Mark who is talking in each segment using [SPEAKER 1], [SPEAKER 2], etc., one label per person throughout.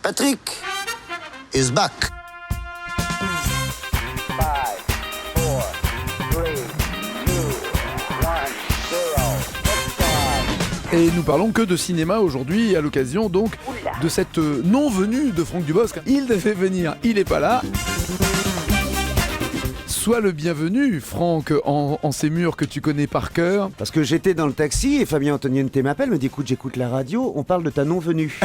[SPEAKER 1] Patrick is back.
[SPEAKER 2] 5, 4, 3, 2, 1, 0.
[SPEAKER 3] Et nous parlons que de cinéma aujourd'hui, à l'occasion donc de cette non-venue de Franck Dubosc. Il devait venir, il n'est pas là. Sois le bienvenu, Franck, en ces murs que tu connais par cœur.
[SPEAKER 4] Parce que j'étais dans le taxi et Fabien Antoniente m'appelle, me dit écoute, j'écoute la radio, on parle de ta non-venue.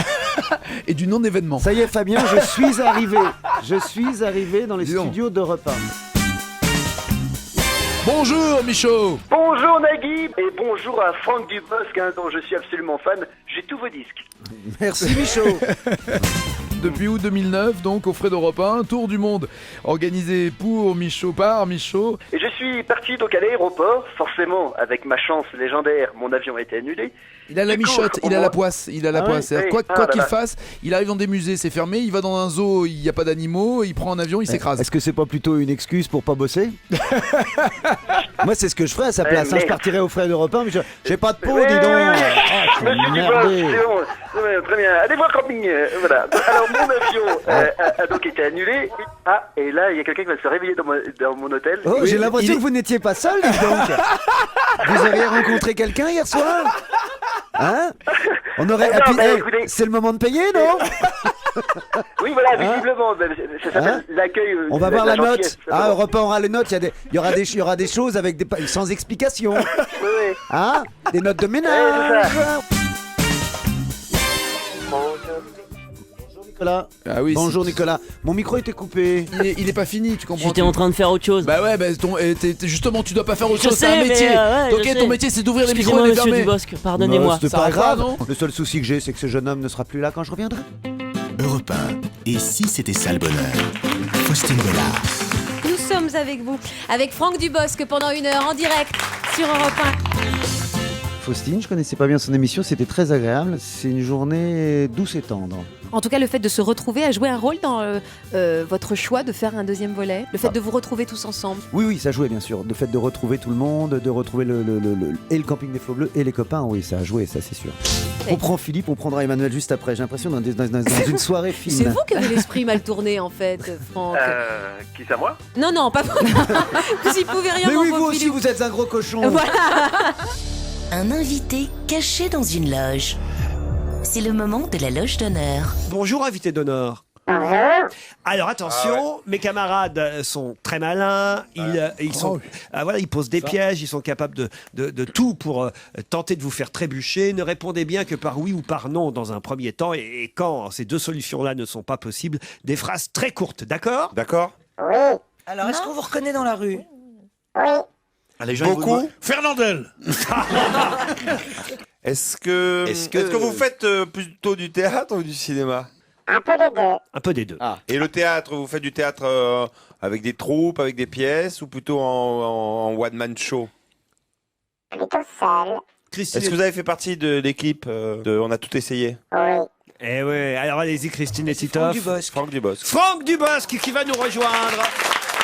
[SPEAKER 3] Et du non-événement.
[SPEAKER 4] Ça y est Fabien, je suis arrivé. Je suis arrivé dans les studios d'Europe 1.
[SPEAKER 3] Bonjour Michaud.
[SPEAKER 5] Bonjour Nagui et bonjour à Franck Dubosc dont je suis absolument fan. J'ai tous vos disques.
[SPEAKER 4] Merci Michaud.
[SPEAKER 3] Depuis août 2009, donc au frais d'Europe 1, tour du monde organisé pour Michaud, par Michaud.
[SPEAKER 5] Et je suis parti donc à l'aéroport, forcément avec ma chance légendaire, mon avion a été annulé.
[SPEAKER 3] Il a la michotte, il a la poisse, C'est-à-dire,
[SPEAKER 5] oui.
[SPEAKER 3] quoi qu'il fasse, il arrive dans des musées, c'est fermé, il va dans un zoo, il n'y a pas d'animaux, il prend un avion, il s'écrase.
[SPEAKER 4] Est-ce que c'est pas plutôt une excuse pour pas bosser? Moi c'est ce que je ferais à sa place, je partirais aux frais d'Europe 1, mais j'ai pas de peau, dis donc.
[SPEAKER 5] Monsieur Dubosc, c'est bon. Très bien, allez voir camping, voilà. Alors mon avion a donc été annulé. Et là il y a quelqu'un qui va se réveiller dans mon hôtel.
[SPEAKER 4] Oh, j'ai l'impression que vous n'étiez pas seul, dis donc. Vous auriez rencontré quelqu'un hier soir? Hein? On aurait.
[SPEAKER 5] Écoutez...
[SPEAKER 4] C'est le moment de payer, non?
[SPEAKER 5] Oui, voilà, visiblement, ça s'appelle l'accueil.
[SPEAKER 4] On va voir la note.
[SPEAKER 5] gentillesse,
[SPEAKER 4] Europe 1 aura les notes. Il y aura des choses avec sans explication.
[SPEAKER 5] Oui.
[SPEAKER 4] Hein? Des notes de ménage. Bonjour Nicolas.
[SPEAKER 3] Ah oui,
[SPEAKER 4] bonjour Nicolas. Mon micro était coupé.
[SPEAKER 3] Il est pas fini, tu comprends?
[SPEAKER 6] J'étais en train de faire autre chose.
[SPEAKER 3] Bah ouais, justement, tu dois pas faire autre chose, c'est
[SPEAKER 6] sais,
[SPEAKER 3] un métier.
[SPEAKER 6] mais,
[SPEAKER 3] Ok, ton métier c'est d'ouvrir les micros et
[SPEAKER 6] Excusez-moi,
[SPEAKER 3] les
[SPEAKER 6] monsieur
[SPEAKER 3] fermer.
[SPEAKER 6] Dubosc, pardonnez-moi.
[SPEAKER 4] C'est
[SPEAKER 3] Ça
[SPEAKER 4] pas
[SPEAKER 3] va
[SPEAKER 4] grave.
[SPEAKER 3] pas, non?
[SPEAKER 4] Le seul souci que j'ai, c'est que ce jeune homme ne sera plus là quand je reviendrai.
[SPEAKER 7] Europe 1. Et si c'était ça le bonheur? Faustine Bollard.
[SPEAKER 8] Nous sommes avec vous, avec Franck Dubosc pendant 1 heure en direct sur Europe 1.
[SPEAKER 4] Faustine, je connaissais pas bien son émission, c'était très agréable. C'est une journée douce et tendre.
[SPEAKER 8] En tout cas, le fait de se retrouver a joué un rôle dans votre choix de faire un deuxième volet, le fait de vous retrouver tous ensemble.
[SPEAKER 4] Oui, ça jouait bien sûr. Le fait de retrouver tout le monde, de retrouver et le camping des Flots Bleus et les copains, oui, ça a joué, ça c'est sûr. On prend Philippe, on prendra Emmanuel juste après. J'ai l'impression dans une soirée fine.
[SPEAKER 8] C'est vous qui avez l'esprit mal tourné en fait, Franck.
[SPEAKER 5] Qui c'est à moi?
[SPEAKER 8] Non, pas vous. Vous y pouvez rien.
[SPEAKER 4] Mais
[SPEAKER 8] mon
[SPEAKER 4] oui,
[SPEAKER 8] pauvre
[SPEAKER 4] vous aussi,
[SPEAKER 8] Philippe.
[SPEAKER 4] vous êtes un gros cochon.
[SPEAKER 8] Voilà.
[SPEAKER 9] Un invité caché dans une loge. C'est le moment de la loge d'honneur.
[SPEAKER 10] Bonjour, invité d'honneur. Alors attention, mes camarades sont très malins, ils posent des pièges, ils sont capables de tout pour tenter de vous faire trébucher. Ne répondez bien que par oui ou par non dans un premier temps, et quand ces deux solutions-là ne sont pas possibles, des phrases très courtes, d'accord?
[SPEAKER 11] D'accord.
[SPEAKER 12] Oui. Alors, est-ce qu'on vous reconnaît dans la rue?
[SPEAKER 11] Oui.
[SPEAKER 10] Les gens,
[SPEAKER 11] beaucoup.
[SPEAKER 10] Fernandel.
[SPEAKER 11] Est-ce que vous faites plutôt du théâtre ou du cinéma?
[SPEAKER 12] Un peu des deux.
[SPEAKER 10] Un peu des deux.
[SPEAKER 11] Ah. Et le théâtre, vous faites du théâtre avec des troupes, avec des pièces, ou plutôt en one-man show?
[SPEAKER 12] Plutôt seul.
[SPEAKER 10] Christine.
[SPEAKER 11] Est-ce que vous avez fait partie de l'équipe de On a tout essayé?
[SPEAKER 12] Oui.
[SPEAKER 10] Eh oui, alors allez-y Christine et Titoff.
[SPEAKER 11] Franck Dubosc.
[SPEAKER 10] Franck Dubosc qui va nous rejoindre.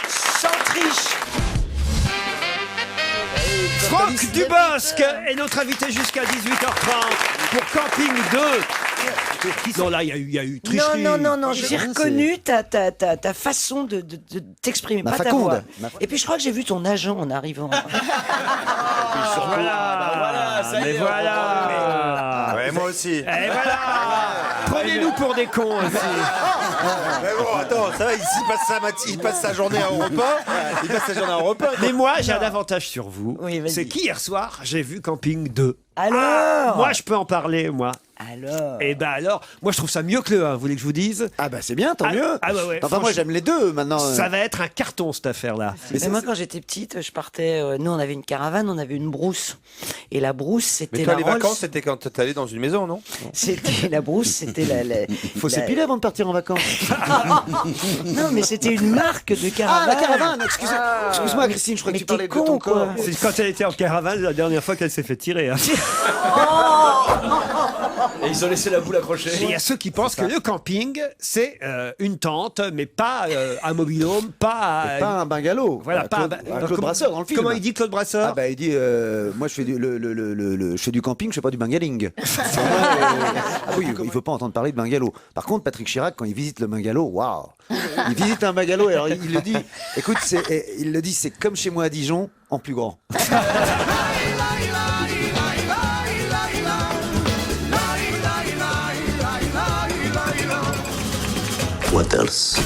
[SPEAKER 10] Sans triche. Franck Dubosc est notre invité jusqu'à 18h30 pour Camping 2. Non, là, il y a eu tricherie.
[SPEAKER 12] Non, j'ai reconnu ta façon de t'exprimer,
[SPEAKER 4] Ma
[SPEAKER 12] pas ta
[SPEAKER 4] faconde.
[SPEAKER 12] voix. Et puis je crois que j'ai vu ton agent en arrivant.
[SPEAKER 10] Voilà.
[SPEAKER 11] Ouais, moi aussi.
[SPEAKER 10] Et voilà. Prenez-nous pour des cons aussi.
[SPEAKER 11] Mais bon, attends, ça va, il passe sa journée à Europe 1.
[SPEAKER 10] Mais moi, j'ai un avantage sur vous.
[SPEAKER 12] Oui, vas-y.
[SPEAKER 10] C'est qu'hier soir, j'ai vu Camping 2.
[SPEAKER 12] Alors
[SPEAKER 10] Moi, je peux en parler, moi.
[SPEAKER 12] Alors
[SPEAKER 10] Et ben alors, moi je trouve ça mieux que le 1, vous voulez que je vous dise?
[SPEAKER 4] Ah bah c'est bien, tant mieux.
[SPEAKER 10] Ah ouais,
[SPEAKER 4] Enfin moi j'aime les deux maintenant.
[SPEAKER 10] Ça va être un carton cette affaire-là.
[SPEAKER 12] Mais moi, quand j'étais petite, je partais. Nous, on avait une caravane, on avait une brousse. Et la brousse, c'était
[SPEAKER 11] Mais toi,
[SPEAKER 12] la
[SPEAKER 11] les
[SPEAKER 12] Rolls.
[SPEAKER 11] vacances, c'était quand t'allais dans une maison, non?
[SPEAKER 12] C'était la brousse, c'était la.
[SPEAKER 4] Faut s'épiler avant de partir en vacances.
[SPEAKER 12] Non, mais c'était une marque de
[SPEAKER 4] Ah
[SPEAKER 12] caravane.
[SPEAKER 4] la caravane, excuse-moi Christine, je crois que
[SPEAKER 12] Mais
[SPEAKER 4] tu parlais
[SPEAKER 12] t'es
[SPEAKER 4] de ton
[SPEAKER 12] con,
[SPEAKER 4] corps.
[SPEAKER 12] quoi.
[SPEAKER 10] C'est quand elle était en caravane la dernière fois qu'elle s'est fait tirer. Hein.
[SPEAKER 6] Et ils ont laissé la boule accrochée.
[SPEAKER 10] Et il y a ceux qui pensent que le camping, c'est une tente, mais pas un mobil-home, pas
[SPEAKER 4] un bungalow.
[SPEAKER 10] Voilà, pas
[SPEAKER 4] Claude Brasseur dans le film.
[SPEAKER 10] Comment il dit Claude Brasseur?
[SPEAKER 4] Il dit moi je fais je fais du camping, je fais pas du bungaling. Oui, il faut pas entendre parler de bungalow. Par contre, Patrick Chirac, quand il visite le bungalow, waouh, il visite un bungalow. Alors il le dit. Écoute, c'est comme chez moi à Dijon, en plus grand.
[SPEAKER 1] What else?